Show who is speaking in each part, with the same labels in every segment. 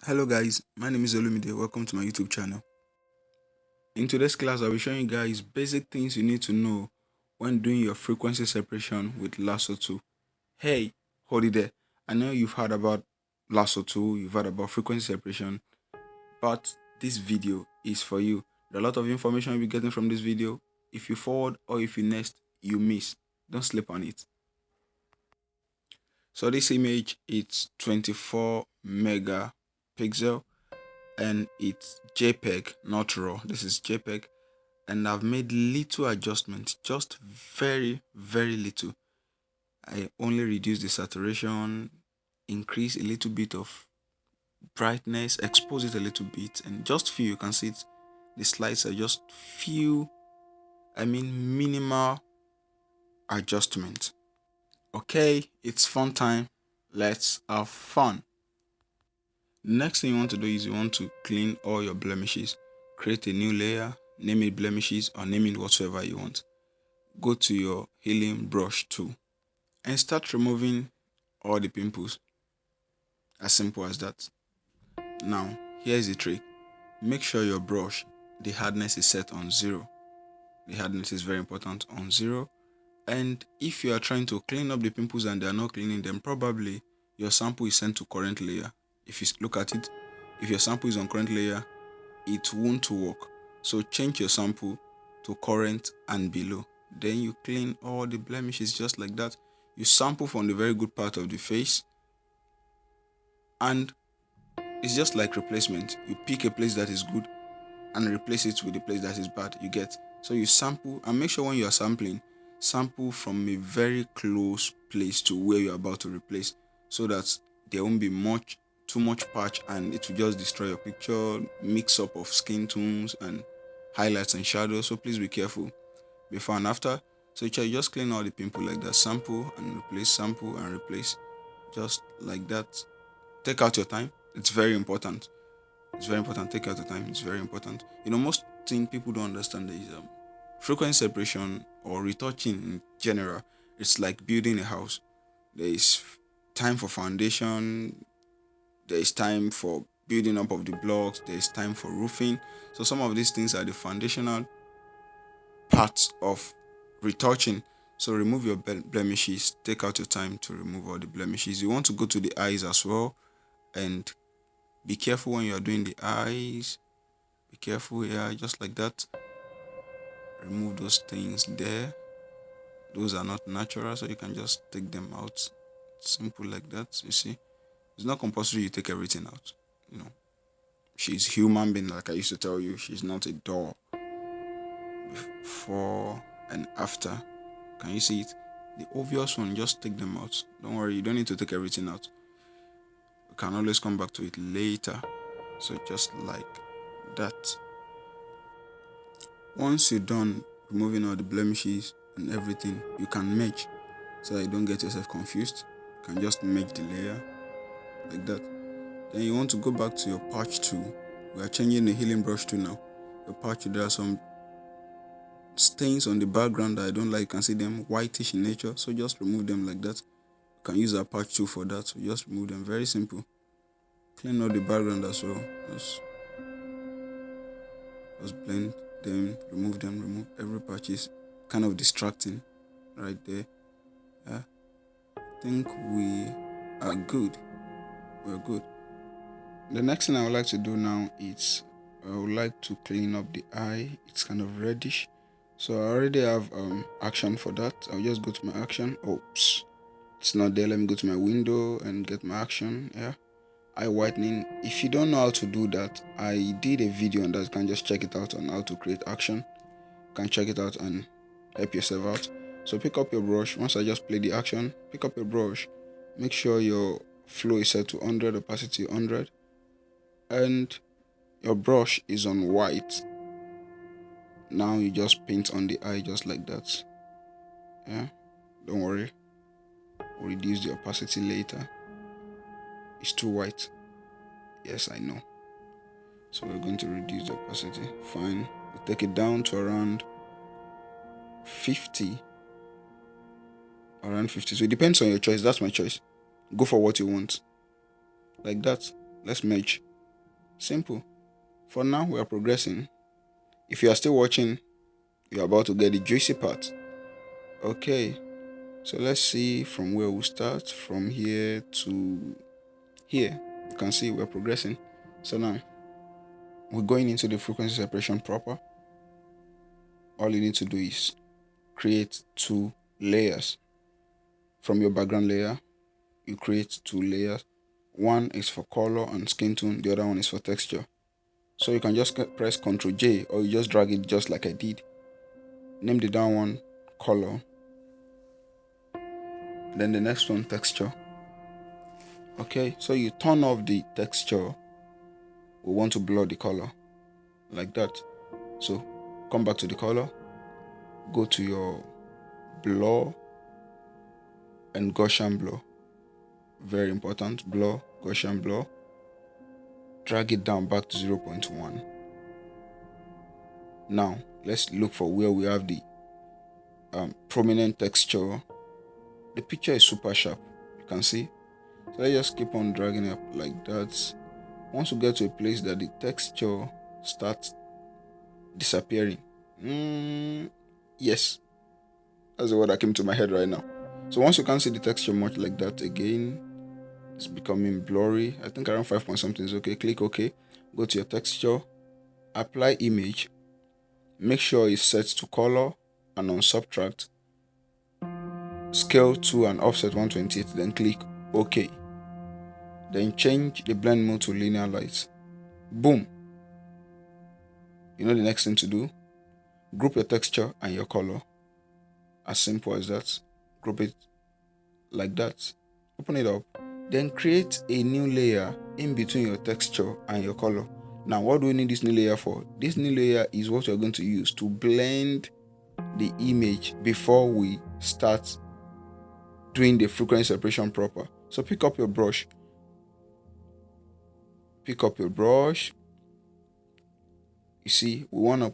Speaker 1: Hello guys, my name is Olumide. Welcome to my YouTube channel. In today's class, I'll be showing you guys basic things you need to know when doing your frequency separation with Lasso tool. Hey, hold it there. I know you've heard about Lasso tool, you've heard about frequency separation, but this video is for you. There are a lot of information you'll be getting from this video. If you forward or if you next, you miss. Don't sleep on it. So this image, it's 24 megapixel and it's JPEG, not RAW. This is JPEG, and I've made little adjustments, just very little. I only reduce the saturation, increase a little bit of brightness, expose it a little bit, and just few, you can see it, the slides are just few, minimal adjustment. Okay, it's fun time. Let's have fun. Next thing you want to do is you want to clean all your blemishes. Create a new layer, name it blemishes or name it whatsoever you want. Go to your healing brush tool and start removing all the pimples. As simple as that. Now, here's the trick. Make sure your brush, the hardness is set on 0. The hardness is very important, on 0. And if you are trying to clean up the pimples and they are not cleaning them, probably your sample is sent to current layer. If you look at it, if your sample is on current layer, it won't work. So change your sample to current and below. Then you clean all the blemishes just like that. You sample from the very good part of the face, and it's just like replacement. You pick a place that is good and replace it with the place that is bad. You get. So you sample, and make sure when you are sampling, sample from a very close place to where you're about to replace, so that there won't be too much patch and it will just destroy your picture, mix up of skin tones and highlights and shadows. So please be careful before and after. So you just clean all the pimple like that. Sample and replace, just like that. Take out your time. It's very important. It's very important. Take out the time. It's very important. Most thing people don't understand is frequency separation or retouching in general. It's like building a house. There is time for foundation. There is time for building up of the blocks. There is time for roofing. So some of these things are the foundational parts of retouching. So remove your blemishes. Take out your time to remove all the blemishes. You want to go to the eyes as well, and be careful when you are doing the eyes. Be careful here, just like that. Remove those things there. Those are not natural, so you can just take them out. Simple like that. You see, it's not compulsory you take everything out. She's human being, like I used to tell you. She's not a doll. Before and after, can you see it? The obvious one, just take them out. Don't worry, you don't need to take everything out. You can always come back to it later. So just like that. Once you're done removing all the blemishes and everything, you can merge, so that you don't get yourself confused. You can just merge the layer like that. Then you want to go back to your patch tool. We are changing the healing brush tool now. Your patch tool, there are some stains on the background that I don't like. You can see them whitish in nature, so just remove them like that. You can use a patch tool for that, so just remove them. Very simple. Clean out the background as well. Just blend them, remove every patch. Is kind of distracting right there. I think we are good. We're good. The next thing I would like to do now is I would like to clean up the eye. It's kind of reddish, so I already have action for that. I'll just go to my action. Oops, it's not there. Let me go to my window and get my action. Eye whitening. If you don't know how to do that, I did a video on that. You can just check it out on how to create action. You can check it out and help yourself out. So pick up your brush. Once I just play the action, pick up your brush. Make sure your flow is set to 100, opacity 100, and your brush is on white. Now you just paint on the eye just like that. Don't worry, we'll reduce the opacity later. It's too white. Yes, I know. So we're going to reduce the opacity. Fine. We'll take it down to around 50. Around 50. So it depends on your choice. That's my choice. Go for what you want. Like that. Let's merge. Simple. For now, we are progressing. If you are still watching, you're about to get the juicy part. Okay, so let's see from where we start. From here to here, you can see we're progressing. So now, we're going into the frequency separation proper. All you need to do is create 2 layers. From your background layer, you create 2 layers. One is for color and skin tone, the other one is for texture. So you can just press Ctrl J, or you just drag it just like I did. Name the down one color, then the next one texture. Okay, so you turn off the texture. We want to blur the color like that. So come back to the color, go to your blur and Gaussian blur. Very important. Blur, Gaussian blur. Drag it down back to 0.1. Now let's look for where we have the prominent texture. The picture is super sharp, you can see. So let's just keep on dragging it up like that. Once we get to a place that the texture starts disappearing, yes, that's the word that came to my head right now. So once you can't see the texture much like that again, it's becoming blurry. I think around 5 point something is okay. Click OK. Go to your texture, apply image, make sure it's set to color, and on subtract, scale to and offset 128, then click OK. Then change the blend mode to linear light. Boom. You know the next thing to do? Group your texture and your color. As simple as that. Group it like that. Open it up. Then create a new layer in between your texture and your color. Now, what do we need this new layer for? This new layer is what we're going to use to blend the image before we start doing the frequency separation proper. So pick up your brush. You see, we want to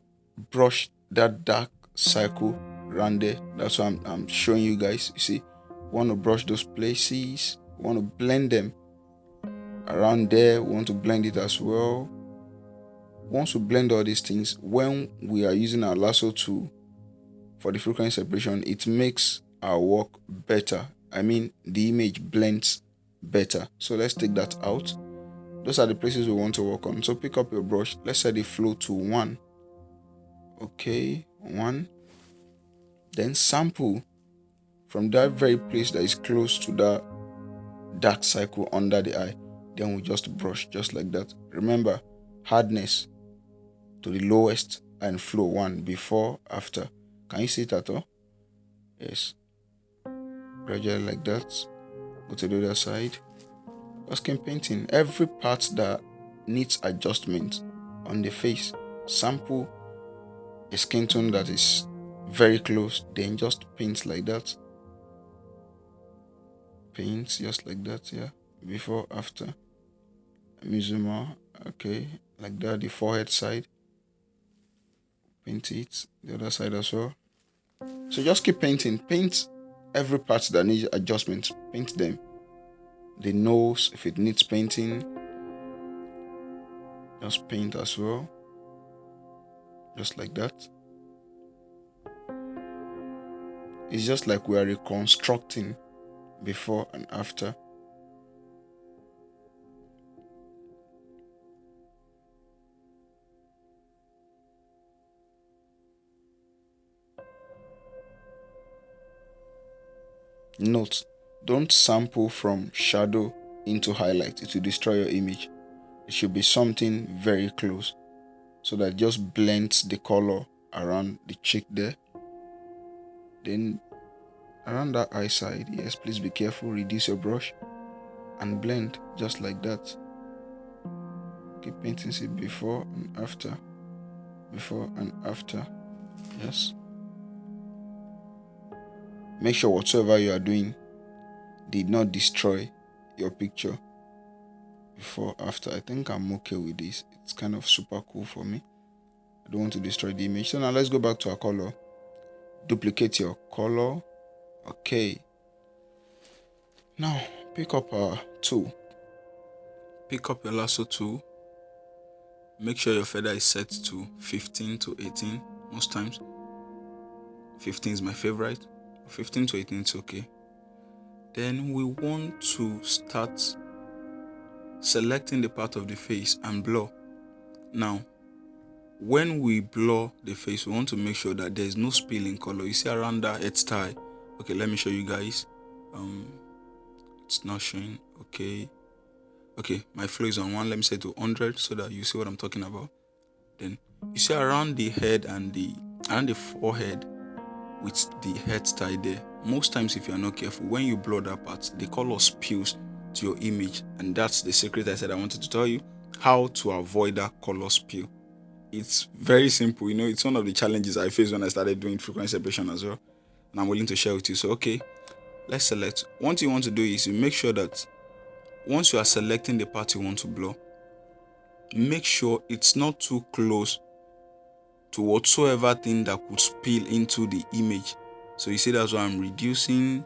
Speaker 1: brush that dark circle around there. That's why I'm showing you guys. You see, we want to brush those places. We want to blend them around there. We want to blend it as well. Once we blend all these things, when we are using our lasso tool for the frequency separation, it makes our work better. I mean, the image blends better. So let's take that out. Those are the places we want to work on. So pick up your brush. Let's set the flow to 1. Okay, 1. Then sample from that very place that is close to that dark circle under the eye. Then we just brush just like that. Remember, hardness to the lowest and flow 1 before, after. Can you see it at all? Yes. Gradually like that. Go to the other side. Skin painting. Every part that needs adjustment on the face. Sample a skin tone that is very close. Then just paint like that. Paint just like that, yeah. Before, after. Mizuma. Okay. Like that. The forehead side. Paint it. The other side as well. So just keep painting. Paint every part that needs adjustment. Paint them. The nose, if it needs painting, just paint as well. Just like that. It's just like we are reconstructing before and after. Note, don't sample from shadow into highlight. It will destroy your image. It should be something very close so that just blends the color around the cheek there. Then around that eye side, yes, please be careful. Reduce your brush and blend just like that. Keep painting it before and after. Before and after. Yes. Make sure whatsoever you are doing did not destroy your picture. Before, after. I think I'm okay with this. It's kind of super cool for me. I don't want to destroy the image. So now let's go back to our color. Duplicate your color. Okay. Now pick up our tool. Pick up your lasso tool. Make sure your feather is set to 15 to 18 most times. 15 is my favorite. 15 to 18 is okay. Then we want to start selecting the part of the face and blur. Now, when we blur the face, we want to make sure that there is no spill in color. You see around that head style. Okay, let me show you guys. It's not showing. Okay, my flow is on 1. Let me set to 100 so that you see what I'm talking about. Then you see around the head and around the forehead with the head style there. Most times, if you are not careful, when you blur that part, the color spills to your image, and that's the secret I said I wanted to tell you, how to avoid that color spill. It's very simple. It's one of the challenges I faced when I started doing frequency separation as well, and I'm willing to share with you. So okay, let's select. What you want to do is you make sure that once you are selecting the part you want to blur, make sure it's not too close to whatsoever thing that could spill into the image. So you see, that's why I'm reducing.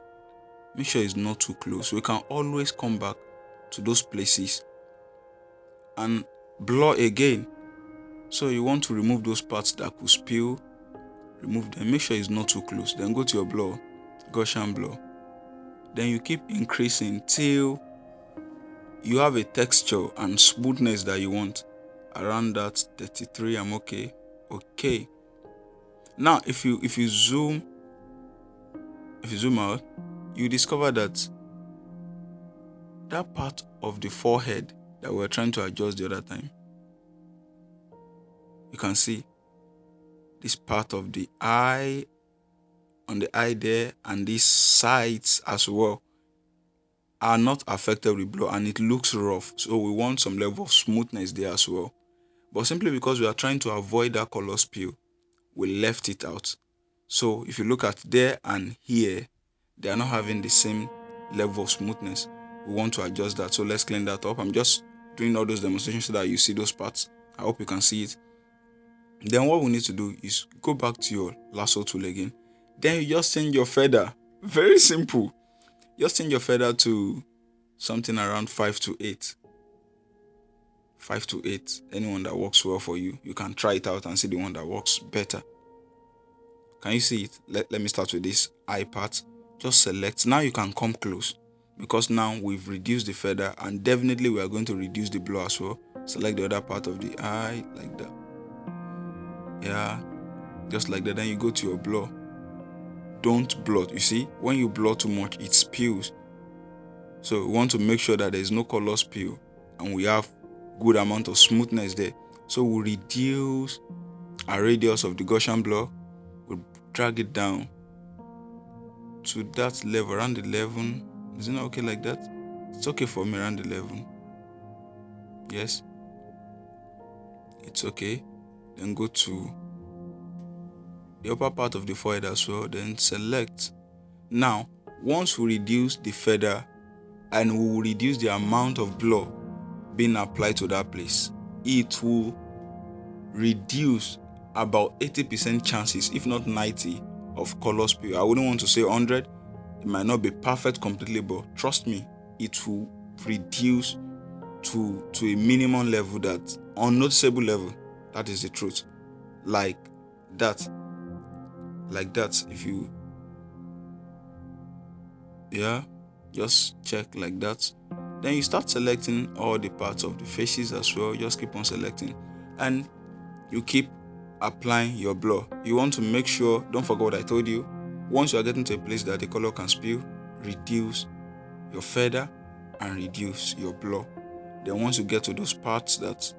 Speaker 1: Make sure it's not too close. We can always come back to those places and blur again. So you want to remove those parts that could spill, remove them. Make sure it's not too close. Then go to your blur, Gaussian blur. Then you keep increasing till you have a texture and smoothness that you want. Around that 33, I'm okay. Okay. Now, if you zoom out, you discover that part of the forehead that we were trying to adjust the other time, you can see this part of the eye, on the eye there, and these sides as well are not affected with blur, and it looks rough. So we want some level of smoothness there as well. But simply because we are trying to avoid that color spill, we left it out. So if you look at there and here, they are not having the same level of smoothness. We want to adjust that. So let's clean that up. I'm just doing all those demonstrations so that you see those parts. I hope you can see it. Then what we need to do is go back to your lasso tool again. Then you just change your feather. Very simple. Just change your feather to something around 5 to 8. 5 to 8. Anyone that works well for you. You can try it out and see the one that works better. Can you see it? Let me start with this eye part. Just select. Now you can come close, because now we've reduced the feather, and definitely we are going to reduce the blur as well. Select the other part of the eye like that. Yeah, just like that. Then you go to your blur. Don't blur. You see, when you blur too much, it spills. So we want to make sure that there is no color spill and we have good amount of smoothness there. So we reduce our radius of the Gaussian blur. We'll drag it down to that level, around 11. Is it not okay like that? It's okay for me around 11. Yes, it's okay. Then go to the upper part of the forehead as well. Then select. Now, once we reduce the feather and we will reduce the amount of blur being applied to that place, it will reduce about 80% chances, if not 90, of color spill. I wouldn't want to say 100. It might not be perfect completely, but trust me, it will reduce to a minimum level, that unnoticeable level. That is the truth. Like that. If you, just check like that. Then you start selecting all the parts of the faces as well. Just keep on selecting, and you keep applying your blur. You want to make sure, don't forget what I told you. Once you are getting to a place that the color can spill, reduce your feather and reduce your blur. Then once you get to those parts that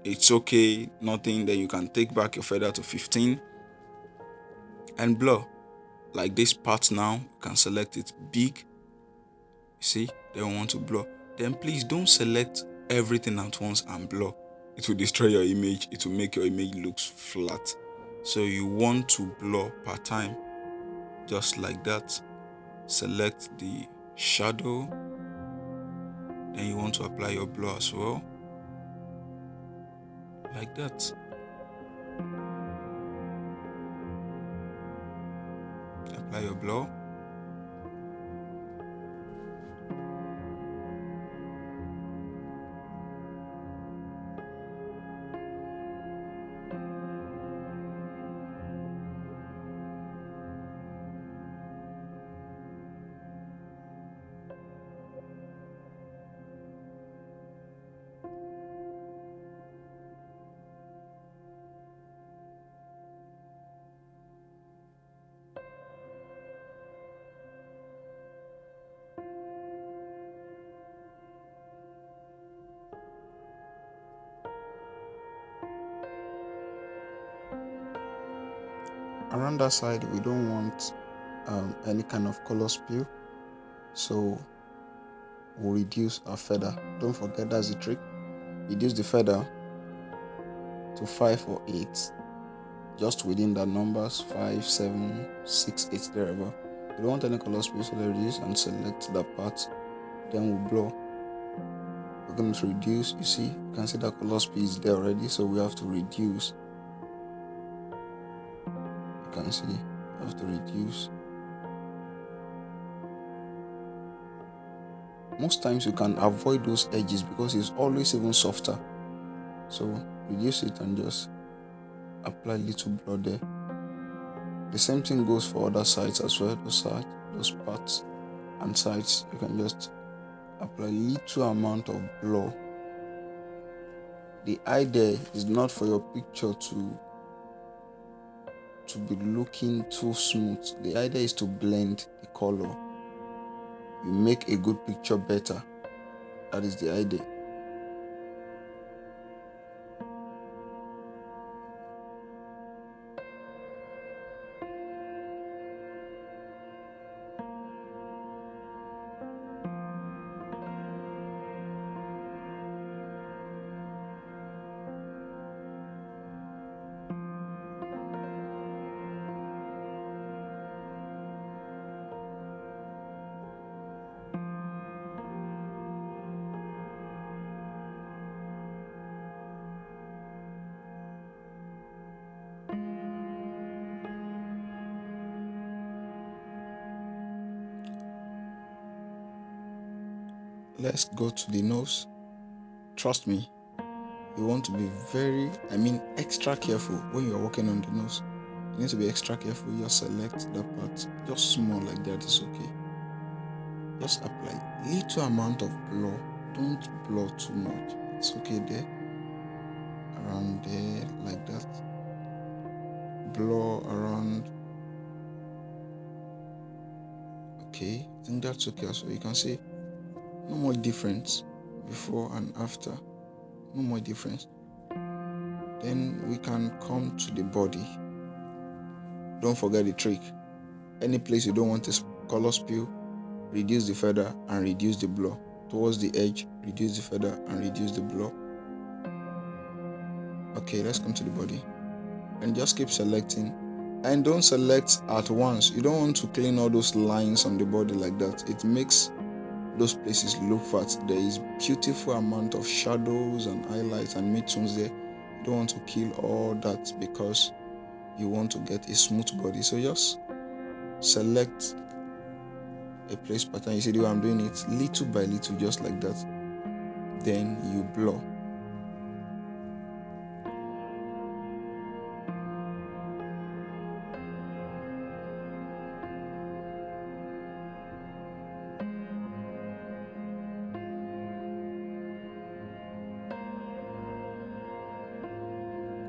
Speaker 1: it's okay, nothing, then you can take back your feather to 15 and blur. Like this part now, you can select it big. You see, then we want to blur. Then please don't select everything at once and blur. It will destroy your image. It will make your image look flat. So you want to blur per time, just like that. Select the shadow. Then you want to apply your blur as well, like that. Apply your blur. around that side we don't want any kind of color spill, so we'll reduce our feather. Don't forget, that's the trick. Reduce the feather to 5 or 8, just within that numbers, 5, 7, 6, 8, thereabout. We don't want any color spill, so reduce and select that part, then we'll blow. We're going to reduce. You see, you can see that color spill is there already, so we have to reduce. You can see, we have to reduce. Most times you can avoid those edges because it's always even softer. So reduce it and just apply little blur there. The same thing goes for other sides as well. Those parts and sides, you can just apply little amount of blur. The idea is not for your picture to be looking too smooth. The idea is to blend the color. You make a good picture better. That is the idea. Let's go to the nose. Trust me, you want to be extra careful when you're working on the nose. You need to be extra careful. Just select that part, just small like that is okay. Just apply little amount of blur. Don't blur too much. It's okay there, around there like that. Blur around. Okay, I think that's okay. So you can see no more difference before and after. No more difference. Then we can come to the body. Don't forget the trick. Any place you don't want a color spill, reduce the feather and reduce the blur. Towards the edge, reduce the feather and reduce the blur. Okay, let's come to the body. And just keep selecting. And don't select at once. You don't want to clean all those lines on the body like that. It makes those places look fat. There is beautiful amount of shadows and highlights and midtones there. You don't want to kill all that because you want to get a smooth body. So just select a place pattern. You see the way I'm doing it, little by little, just like that. Then you blur.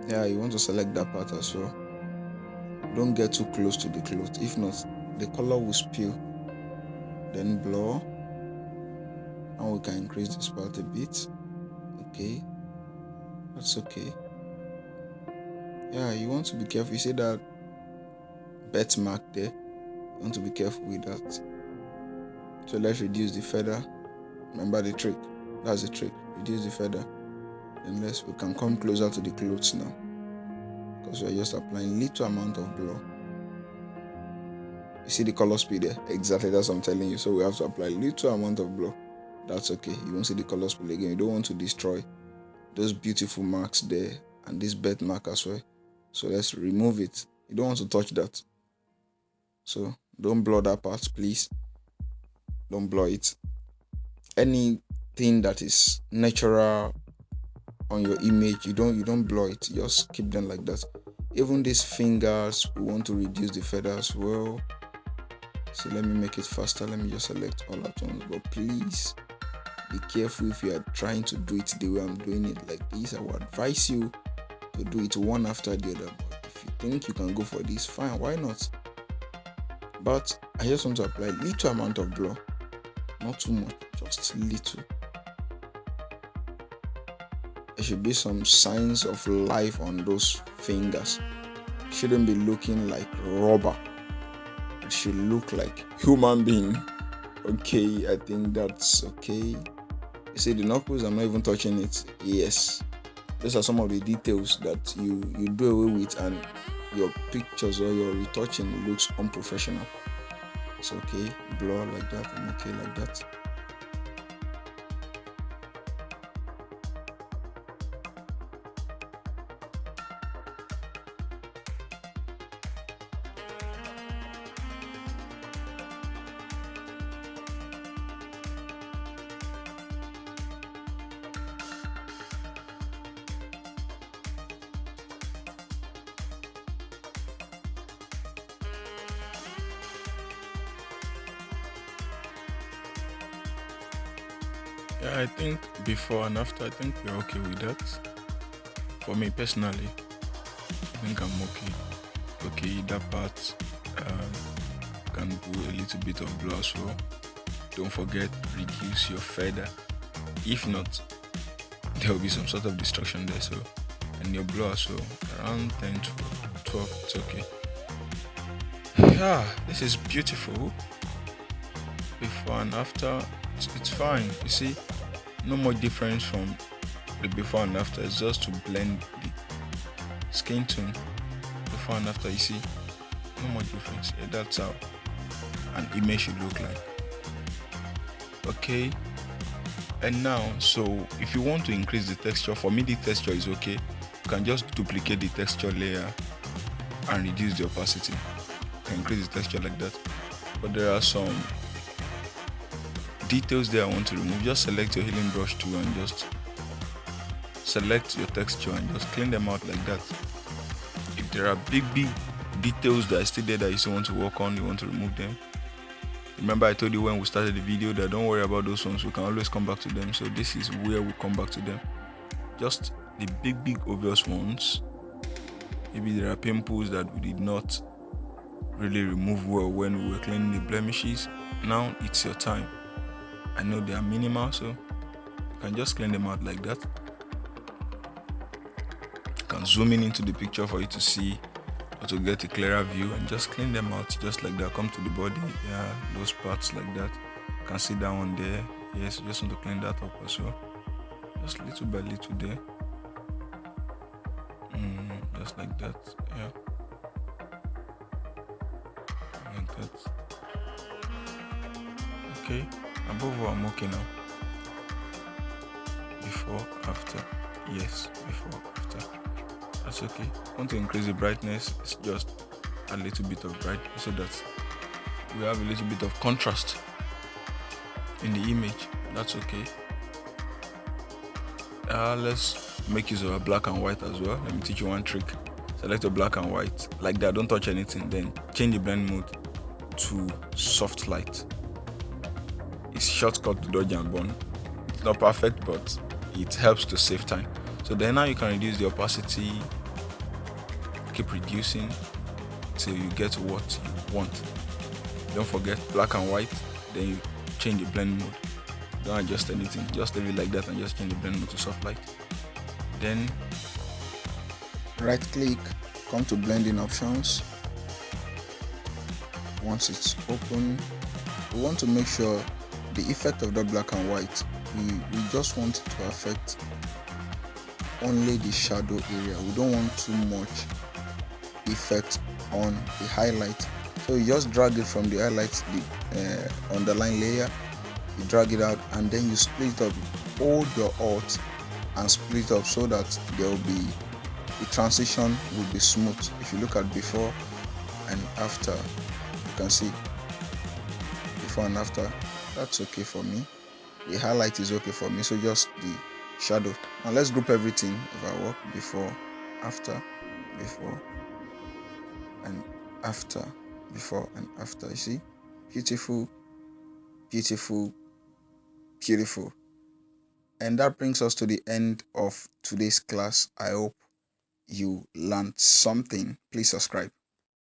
Speaker 1: Yeah, you want to select that part as well. Don't get too close to the cloth. If not, the color will spill. Then blur. And we can increase this part a bit. Okay. That's okay. Yeah, you want to be careful. You see that bet mark there? You want to be careful with that. So let's reduce the feather. Remember the trick. That's the trick. Reduce the feather. Unless we can come closer to the clothes now. Because we're just applying little amount of blur. You see the color speed there? Exactly, that's what I'm telling you. So we have to apply little amount of blur. That's okay. You won't see the color speed again. You don't want to destroy those beautiful marks there and this bed mark as well. So let's remove it. You don't want to touch that. So don't blur that part, please. Don't blur it. Anything that is natural on your image, you don't blur it. Just keep them like that. Even these fingers, we want to reduce the feather as well. So let me make it faster. Let me just select all at once. But please be careful if you are trying to do it the way I'm doing it like this. I would advise you to do it one after the other. But if you think you can go for this, fine, why not? But I just want to apply little amount of blur. Not too much, just little. There should be some signs of life on those fingers. shouldn't be looking like rubber. It should look like human being. Okay, I think that's okay. You see the knuckles, I'm not even touching it. Yes. Those are some of the details that you do away with, and your pictures or your retouching looks unprofessional. It's okay. Blur like that. I'm okay like that.
Speaker 2: Yeah, I think before and after, I think we're okay with that. For me personally, I think I'm okay. Okay, that part can do a little bit of blur as well. Don't forget, reduce your feather. If not, there will be some sort of destruction there. So, and your blur as well, around 10 to 12, it's okay. Yeah, this is beautiful. Before and after, it's fine. You see, no more difference from the before and after. It's just to blend the skin tone before and after. You see, no more difference. Yeah, that's how an image should look like. Okay, and now, so if you want to increase the texture, for me the texture is okay. You can just duplicate the texture layer and reduce the opacity. You can increase the texture like that. But there are some details there I want to remove. Just select your healing brush tool and just select your texture and just clean them out like that. If there are big details that are still there that you still want to work on, you want to remove them. Remember I told you when we started the video that don't worry about those ones, we can always come back to them. So this is where we come back to them. Just the big obvious ones. Maybe there are pimples that we did not really remove well when we were cleaning the blemishes. Now it's your time. I know they are minimal, so you can just clean them out like that. You can zoom in into the picture for you to see or to get a clearer view, and just clean them out just like that. Come to the body, yeah, those parts like that. You can see that one there. Yes, you just want to clean that up as well. Just little by little there. Just like that, yeah. Like that. Okay, above all, I'm okay now. Before, after, yes, before, after. That's okay. Want to increase the brightness? It's just a little bit of brightness so that we have a little bit of contrast in the image. That's okay. Let's make use of a black and white as well. Let me teach you one trick. Select a black and white like that. Don't touch anything. Then change the blend mode to soft light. It's shortcut to dodge and burn. It's not perfect, but it helps to save time. So then now you can reduce the opacity, keep reducing till you get what you want. Don't forget black and white, then you change the blend mode. Don't adjust anything, just leave it like that and just change the blend mode to soft light. Then
Speaker 1: Right click, come to blending options. Once it's open, we want to make sure the effect of the black and white, we just want it to affect only the shadow area. We don't want too much effect on the highlight. So you just drag it from the highlight, the underline layer, you drag it out, and then you split it up. Hold your alt and split up so that there will be, the transition will be smooth. If you look at before and after, you can see before and after. That's okay for me. The highlight is okay for me, so just the shadow. Now let's group everything of our work: before, after, before and after, before and after. You see, beautiful, beautiful, beautiful. And that brings us to the end of today's class. I hope you learned something. Please subscribe.